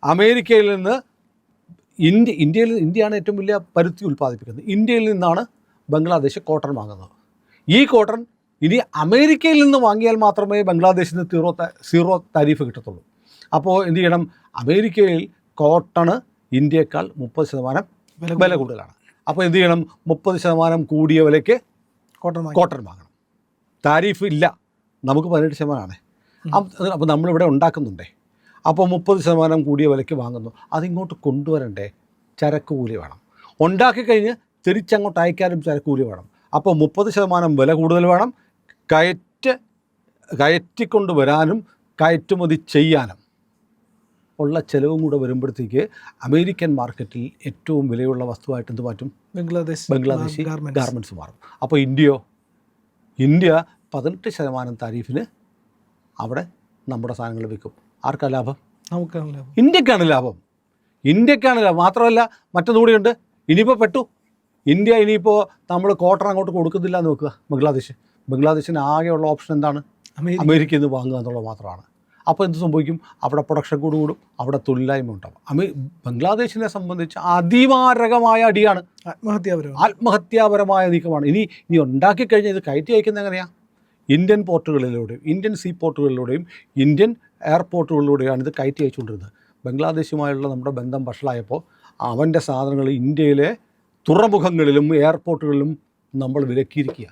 അമേരിക്കയിൽ നിന്ന് ഇന്ത്യയാണ് ഏറ്റവും വലിയ പരുത്തി ഉൽപ്പാദിപ്പിക്കുന്നത്. ഇന്ത്യയിൽ നിന്നാണ് ബംഗ്ലാദേശ് കോട്ടൺ വാങ്ങുന്നത്. ഈ കോട്ടൺ ഇനി അമേരിക്കയിൽ നിന്ന് വാങ്ങിയാൽ മാത്രമേ ബംഗ്ലാദേശിന് സീറോ താരിഫ് കിട്ടത്തുള്ളൂ. അപ്പോൾ എന്ത് ചെയ്യണം? അമേരിക്കയിൽ കോട്ടണ് ഇന്ത്യയേക്കാൾ 30% വില കൂടുതലാണ്. അപ്പോൾ എന്ത് ചെയ്യണം? 30% കൂടിയ വിലയ്ക്ക് കോട്ടൺ വാങ്ങണം. താരിഫ് ഇല്ല, നമുക്ക് 18%. അപ്പോൾ നമ്മളിവിടെ ഉണ്ടാക്കുന്നുണ്ടേ. അപ്പോൾ 30% കൂടിയ വിലയ്ക്ക് വാങ്ങുന്നു. അതിങ്ങോട്ട് കൊണ്ടുവരണ്ടേ? ചരക്ക് കൂലി വേണം. ഉണ്ടാക്കി കഴിഞ്ഞ് തിരിച്ചങ്ങോട്ട് അയക്കാനും ചരക്ക് കൂലി വേണം. അപ്പോൾ 30% വില കൂടുതൽ വേണം. കയറ്റിക്കൊണ്ട് വരാനും കയറ്റുമതി ചെയ്യാനും ഉള്ള ചിലവും കൂടെ വരുമ്പോഴത്തേക്ക് അമേരിക്കൻ മാർക്കറ്റിൽ ഏറ്റവും വിലയുള്ള വസ്തുവായിട്ട് എന്ത് മാറ്റും? ബംഗ്ലാദേശി ഗാർമെൻറ്റ്സ് മാറും. അപ്പോൾ ഇന്ത്യ 18% താരിഫിന് അവിടെ നമ്മുടെ സാധനങ്ങൾ വിൽക്കും. ആർക്കാണ് ലാഭം? ഇന്ത്യക്കാണ് ലാഭം. മാത്രമല്ല മറ്റൊന്നുകൂടിയുണ്ട്. ഇനിയിപ്പോൾ പെട്ടു. ഇന്ത്യ ഇനിയിപ്പോൾ നമ്മൾ കോട്ടൺ അങ്ങോട്ട് കൊടുക്കുന്നില്ല എന്ന് വെക്കുക. ബംഗ്ലാദേശിന് ആകെയുള്ള ഓപ്ഷൻ എന്താണ്? അമേരിക്കയിൽ നിന്ന് വാങ്ങുക എന്നുള്ളത് മാത്രമാണ്. അപ്പോൾ എന്ത് സംഭവിക്കും? അവിടെ പ്രൊഡക്ഷൻ കൂടും, അവിടെ തൊഴിലില്ലായ്മ ഉണ്ടാവും. ബംഗ്ലാദേശിനെ സംബന്ധിച്ച് അതിമാരകമായ അടിയാണ്, ആത്മഹത്യാപരമായ നീക്കമാണ്. ഇനി ഉണ്ടാക്കിക്കഴിഞ്ഞാൽ ഇത് കയറ്റി അയക്കുന്നത് എങ്ങനെയാണ്? ഇന്ത്യൻ പോർട്ടുകളിലൂടെയും ഇന്ത്യൻ സീ പോർട്ടുകളിലൂടെയും ഇന്ത്യൻ എയർപോർട്ടുകളിലൂടെയാണ് ഇത് കയറ്റി അയച്ചുകൊണ്ടിരുന്നത്. ബംഗ്ലാദേശുമായുള്ള നമ്മുടെ ബന്ധം വഷളായപ്പോൾ അവൻ്റെ സാധനങ്ങൾ ഇന്ത്യയിലെ തുറമുഖങ്ങളിലും എയർപോർട്ടുകളിലും നമ്മൾ വിലക്കിയിരിക്കുക.